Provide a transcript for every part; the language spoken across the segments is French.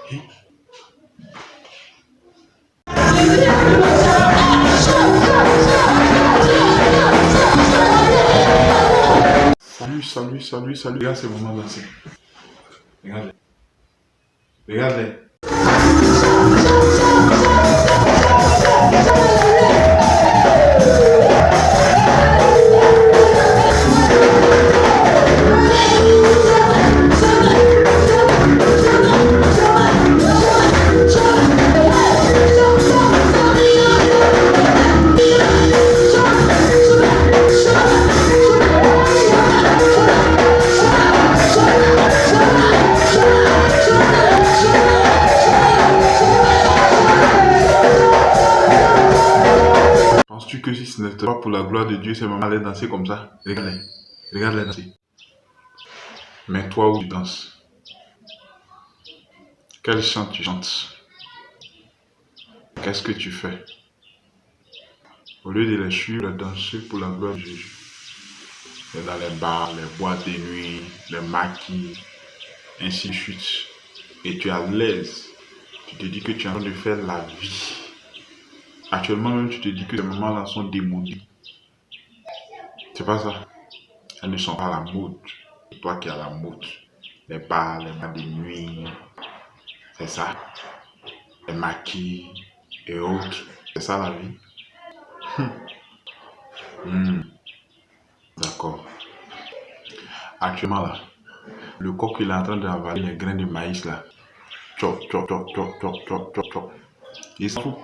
Salut, salut, salut, salut. Regarde ces moments là. Regarde. Regarde. Penses-tu que si ce n'était pas pour la gloire de Dieu, ces mamans allaient danser comme ça? Regarde-les. Regarde-les danser. Mais toi où tu danses? Quel chant tu chantes? Qu'est-ce que tu fais? Au lieu de les suivre, de danser pour la gloire de Jésus. C'est dans les bars, les boîtes de nuit, les maquis, ainsi de suite. Et tu es à l'aise. Tu te dis que tu es en train de faire la vie. Actuellement même, tu te dis que ces mamans-là sont démodées. C'est pas ça. Elles ne sont pas à la mode. C'est toi qui es à la mode. Les bars de nuit, c'est ça. Les maquis et autres. C'est ça la vie. D'accord. Actuellement là, le coq il est en train d'avaler les grains de maïs là. Chop, chop, chop, chop, chop, chop, chop, chop. Il s'en fout.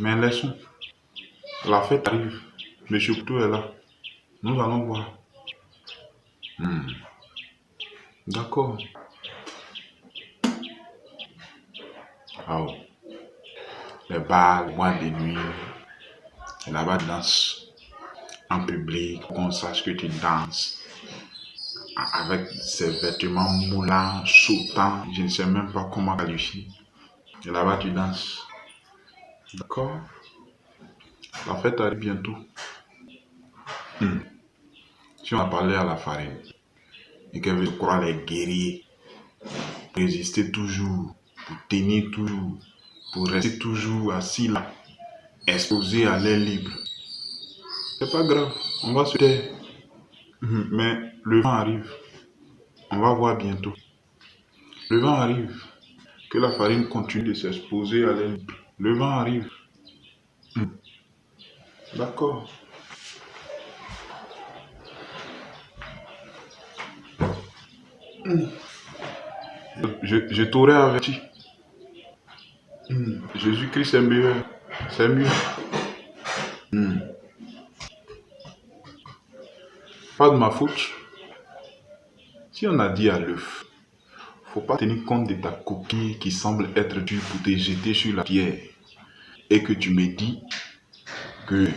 Mais laissons. La fête arrive. Monsieur Couteau est là. Nous allons voir. D'accord. Ah oh. Les bars, les boîtes de nuit. Et là-bas, danse en public. Qu'on sache que tu danses. Avec ces vêtements moulants, sautants. Je ne sais même pas comment qualifier. Et là-bas, tu danses. D'accord. La fête arrive bientôt. Si on a parlé à la farine et qu'elle veut croire les guerriers, pour résister toujours, pour tenir toujours, pour rester toujours assis là, exposé à l'air libre, c'est pas grave, on va se taire. Mais le vent arrive, on va voir bientôt. Le vent arrive, que la farine continue de s'exposer à l'air libre. Le vent arrive. D'accord. Je t'aurais averti. Jésus-Christ est meilleur. C'est mieux. Pas de ma faute. Si on a dit à l'œuf, faut pas tenir compte de ta coquille qui semble être dure pour te jeter sur la pierre. Et que tu me dis que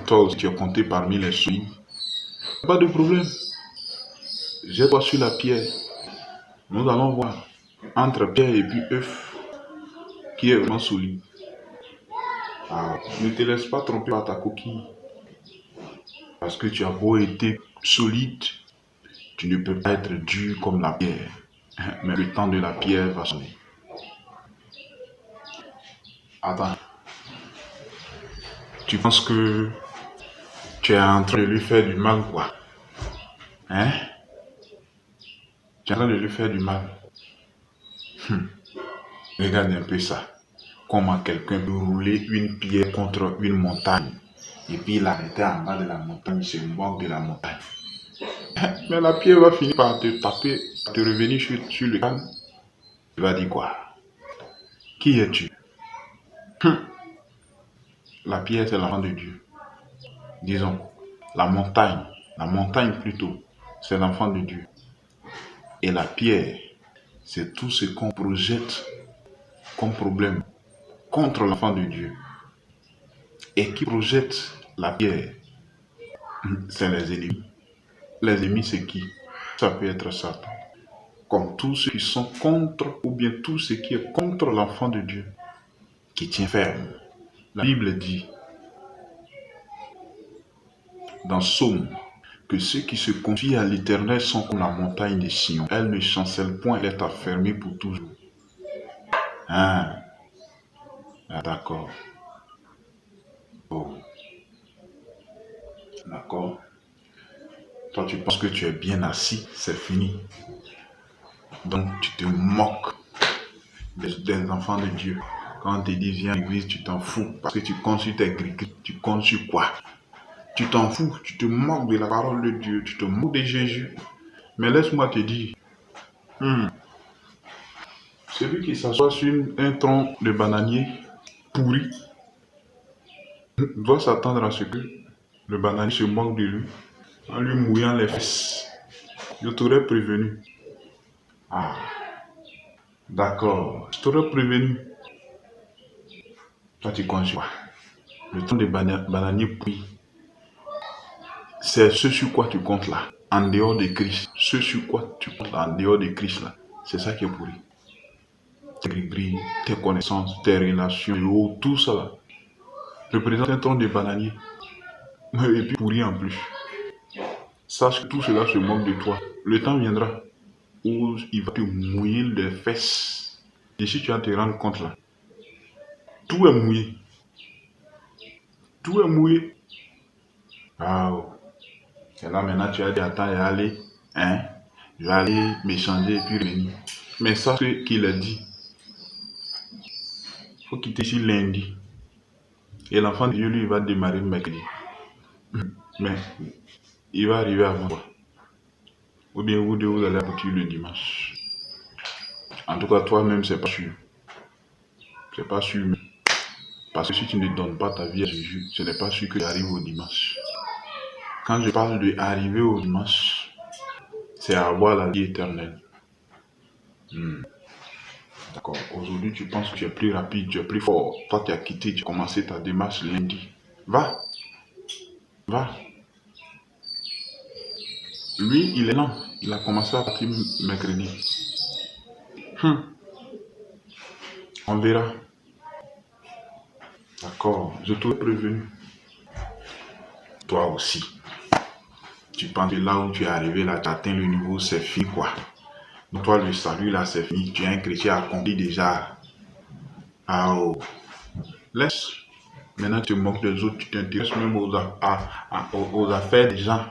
toi aussi tu es compté parmi les souilles. Pas de problème. Jette-toi sur la pierre. Nous allons voir entre pierre et puis œuf qui est vraiment solide. Ah, ne te laisse pas tromper par ta coquille. Parce que tu as beau être solide, tu ne peux pas être dur comme la pierre. Mais le temps de la pierre va sonner. Attends. Tu penses que tu es en train de lui faire du mal, quoi? Hein? Tu es en train de lui faire du mal. Regarde un peu ça. Comment quelqu'un peut rouler une pierre contre une montagne et puis l'arrêter en bas de la montagne, il se moque de la montagne. Mais la pierre va finir par te taper, par te revenir sur le crâne. Tu vas dire quoi? Qui es-tu? La pierre, c'est l'enfant de Dieu. Disons, la montagne plutôt, c'est l'enfant de Dieu. Et la pierre, c'est tout ce qu'on projette comme problème contre l'enfant de Dieu. Et qui projette la pierre, c'est les ennemis. Les ennemis, c'est qui? Ça peut être Satan. Comme tous ceux qui sont contre, ou bien tout ce qui est contre l'enfant de Dieu, qui tient ferme. La Bible dit, dans Psaume, que ceux qui se confient à l'Éternel sont comme la montagne de Sion. Elle ne chancelle point, elle est affermie pour toujours. Ah, ah, d'accord. Oh, d'accord. Toi, tu penses que tu es bien assis, c'est fini. Donc, tu te moques des enfants de Dieu. Quand on te dit viens à l'église, tu t'en fous. Parce que tu comptes sur tes gris, tu comptes sur quoi? Tu t'en fous, tu te moques de la parole de Dieu, tu te moques de Jésus. Mais laisse-moi te dire, hmm, celui qui s'assoit sur un tronc de bananier pourri doit s'attendre à ce que le bananier se moque de lui en lui mouillant les fesses. Je t'aurais prévenu. Ah, d'accord, je t'aurais prévenu. Toi, tu connais quoi? Le tronc de bananier pourri, c'est ce sur quoi tu comptes là, en dehors de Christ. Ce sur quoi tu comptes là, en dehors de Christ là, c'est ça qui est pourri. Tes gris, tes connaissances, tes relations, tout ça là, représente un tronc de bananier. Et puis pourri en plus. Sache que tout cela se moque de toi. Le temps viendra où il va te mouiller les fesses. Et si tu vas te rendre compte là, tout est mouillé. Tout est mouillé. Ah, oh. Et là maintenant tu as dit attends, et aller, hein, je vais aller m'échanger et puis revenir. Mais sache qu'il a dit, il faut quitter ici lundi. Et l'enfant de Dieu, lui, il va démarrer mercredi. Mais il va arriver avant toi. Ou bien vous deux, vous allez aboutir le dimanche. En tout cas, toi-même, c'est pas sûr. C'est pas sûr. Parce que si tu ne donnes pas ta vie à Jésus, ce n'est pas sûr que tu arrives au dimanche. Quand je parle de arriver au dimanche, c'est avoir la vie éternelle. Hmm. D'accord. Aujourd'hui, tu penses que tu es plus rapide, tu es plus fort. Toi, tu as quitté, tu as commencé ta démarche lundi. Va, va. Lui, il est lent. Il a commencé à partir mercredi. On verra. D'accord. Je t'ai prévenu. Toi aussi. Tu penses que là où tu es arrivé, là, tu as atteint le niveau, c'est fini, quoi. Donc, toi, le salut, là, c'est fini. Tu es un chrétien accompli déjà. Ah, oh. Laisse. Maintenant, tu te moques des autres, tu t'intéresses même aux affaires des gens.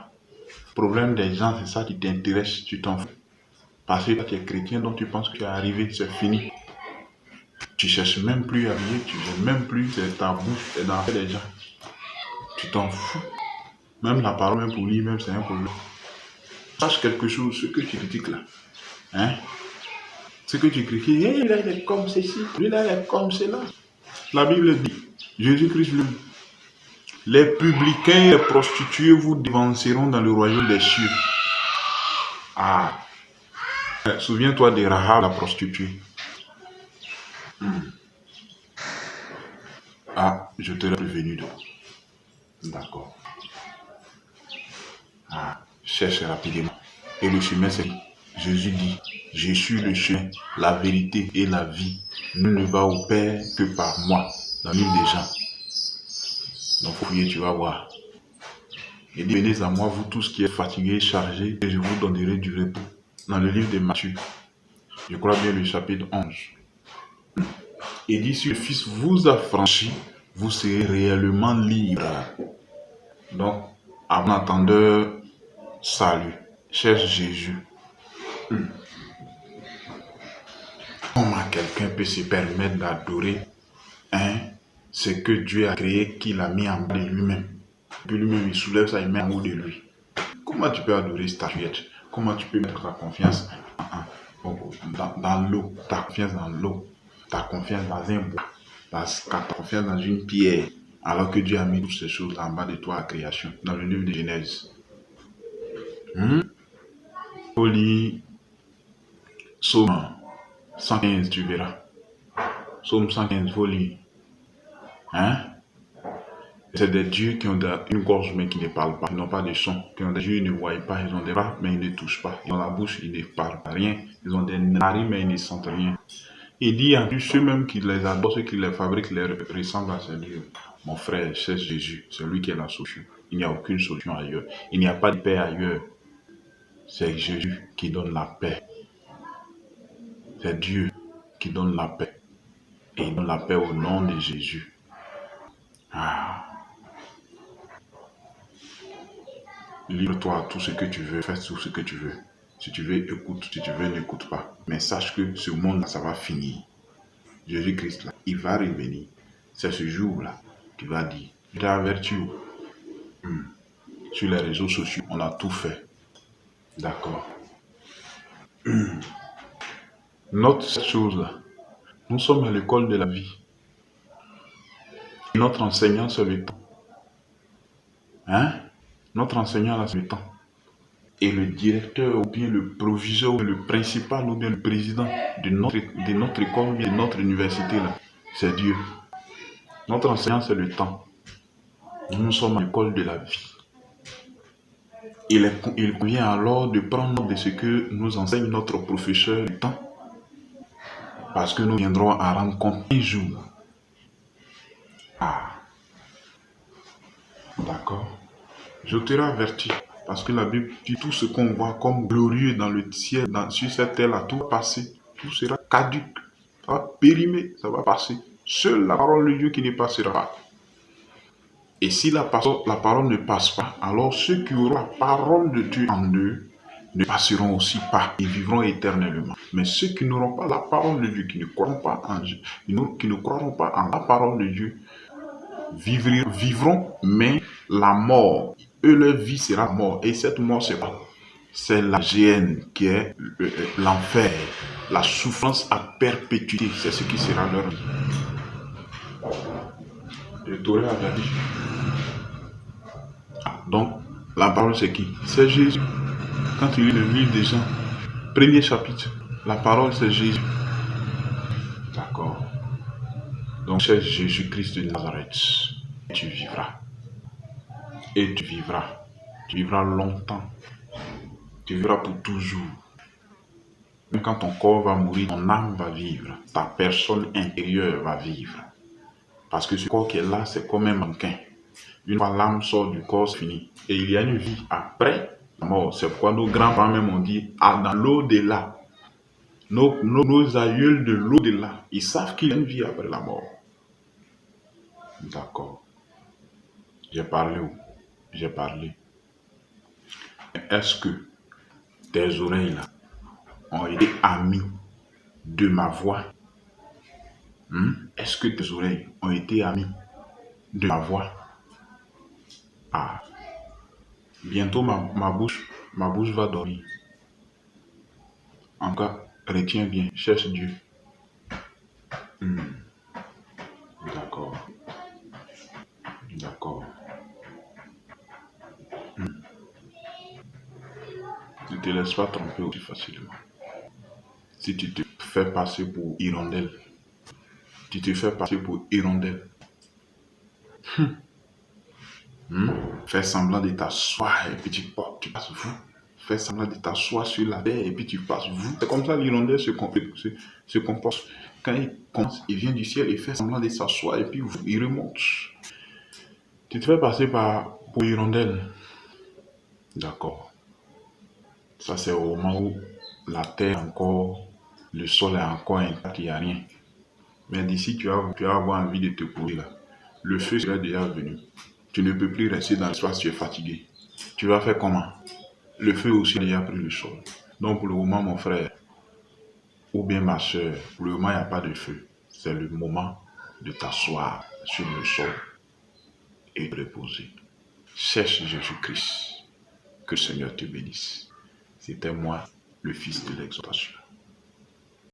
Problème des gens, c'est ça qui t'intéresse, tu t'en fous. Parce que tu es chrétien, donc tu penses que tu es arrivé, c'est fini. Tu cherches même plus à vivre, tu ne cherches même plus, c'est ta bouche, c'est dans l'affaire des gens. Tu t'en fous. Même la parole, même pour lui, même c'est un problème. Sache quelque chose, ce que tu critiques là. Hein? Ce que tu critiques, hey, là, il est comme ceci, lui là, il est comme cela. La Bible dit, Jésus-Christ lui, les publicains et les prostituées vous devanceront dans le royaume des cieux. Ah, souviens-toi de Rahab, la prostituée. Ah, je te l'ai prévenu donc. D'accord. Ah, cherche rapidement. Et le chemin, c'est Jésus dit, je suis le chemin, la vérité et la vie. Nul ne va au Père que par moi, dans l'île des gens. Donc, faut prier, tu vas voir. Il dit, venez à moi, vous tous qui êtes fatigués et chargés, et je vous donnerai du repos. Dans le livre de Matthieu, je crois bien le chapitre 11. Il dit, si le Fils vous a franchi, vous serez réellement libre. Donc, à bon entendeur, salut. Cherche Jésus. Comment quelqu'un peut se permettre d'adorer ce que Dieu a créé, qu'il a mis en bas de lui-même. Puis lui-même, il soulève ça, il met en haut de lui. Comment tu peux adorer statuette? Comment tu peux mettre ta confiance dans l'eau, ta confiance dans l'eau, ta confiance dans un bois, ta confiance dans une pierre, alors que Dieu a mis toutes ces choses en bas de toi à création, dans le livre de Genèse. Faut lire Psaume 115, tu verras. Psaume 115, faut lire. C'est des dieux qui ont une gorge mais qui ne parlent pas, qui n'ont pas de son, qui ont des yeux, ils ne voient pas, ils ont des bras mais ils ne touchent pas, ils ont la bouche, ils ne parlent pas rien, ils ont des narines mais ils ne sentent rien. Il dit en plus ceux-mêmes qui les adorent, ceux qui les fabriquent, les ressemblent à ces dieux. Mon frère, c'est Jésus, c'est lui qui est la solution. Il n'y a aucune solution ailleurs. Il n'y a pas de paix ailleurs. C'est Jésus qui donne la paix. C'est Dieu qui donne la paix. et donne la paix au nom de Jésus. Ah, livre-toi à tout ce que tu veux, fais tout ce que tu veux. Si tu veux, écoute. Si tu veux, n'écoute pas. Mais sache que ce monde-là, ça va finir. Jésus-Christ, là, il va revenir. C'est ce jour-là, tu vas dire. Je t'ai averti. Sur les réseaux sociaux, on a tout fait. D'accord. Note cette chose-là. Nous sommes à l'école de la vie. Notre enseignant, c'est le temps. Hein? Notre enseignant, là, c'est le temps. Et le directeur, ou bien le proviseur, ou bien le principal, ou bien le président de notre école, ou bien de notre université, là, c'est Dieu. Notre enseignant, c'est le temps. Nous sommes à l'école de la vie. Il convient alors de prendre note de ce que nous enseigne notre professeur du temps. Parce que nous viendrons à rendre compte un jour. Ah, d'accord. Je t'aurai averti. Parce que la Bible dit tout ce qu'on voit comme glorieux dans le ciel, sur cette terre-là, tout va passer. Tout sera caduc. Ça va périmer, ça va passer. Seule la parole de Dieu qui ne passera pas. Et si la parole ne passe pas, alors ceux qui auront la parole de Dieu en eux ne passeront aussi pas et vivront éternellement. Mais ceux qui n'auront pas la parole de Dieu, qui ne croiront pas en Dieu, qui ne croiront pas en la parole de Dieu, vivront, mais la mort, eux, leur vie sera mort. Et cette mort, c'est pas. C'est la géhenne qui est l'enfer, la souffrance à perpétuité. C'est ce qui sera leur vie. Je t'aurais averti. Donc, la parole, c'est qui? C'est Jésus. Quand tu lis le livre des Jean, premier chapitre, la parole, c'est Jésus. D'accord. Donc, c'est Jésus-Christ de Nazareth. Tu vivras. Et tu vivras. Tu vivras longtemps. Tu vivras pour toujours. Même quand ton corps va mourir, ton âme va vivre. Ta personne intérieure va vivre. Parce que ce corps qui est là, c'est comme un mannequin. Une fois l'âme sort du corps, c'est fini. Et il y a une vie après la mort. C'est pourquoi nos grands-parents même ont dit, dans l'au-delà. Nos aïeuls de l'au-delà, ils savent qu'il y a une vie après la mort. D'accord. J'ai parlé où? J'ai parlé. Est-ce que tes oreilles là ont été amies de ma voix? Est-ce que tes oreilles ont été amies de ma voix? Ah, bientôt ma bouche va dormir. En cas, retiens bien, cherche Dieu. D'accord. D'accord. Ne te laisse pas tromper aussi facilement. Si tu te fais passer pour hirondelle, Fais semblant de t'asseoir et puis tu passes vous. Fais semblant de t'asseoir sur la terre et puis tu passes vous. C'est comme ça l'hirondelle se comporte. Quand il commence, il vient du ciel, il fait semblant de s'asseoir et puis il remonte. Tu te fais passer pour hirondelle. D'accord. Ça c'est au moment où la terre encore, le sol est encore intact, il n'y a rien. Mais d'ici tu vas avoir envie de te courir là. Le feu sera déjà venu. Tu ne peux plus rester dans l'espace, tu es fatigué. Tu vas faire comment? Le feu aussi a déjà pris le sol. Donc pour le moment, mon frère, ou bien ma soeur, pour le moment, il n'y a pas de feu. C'est le moment de t'asseoir sur le sol et de reposer. Cherche Jésus-Christ. Que le Seigneur te bénisse. C'était moi, le fils de l'exhortation.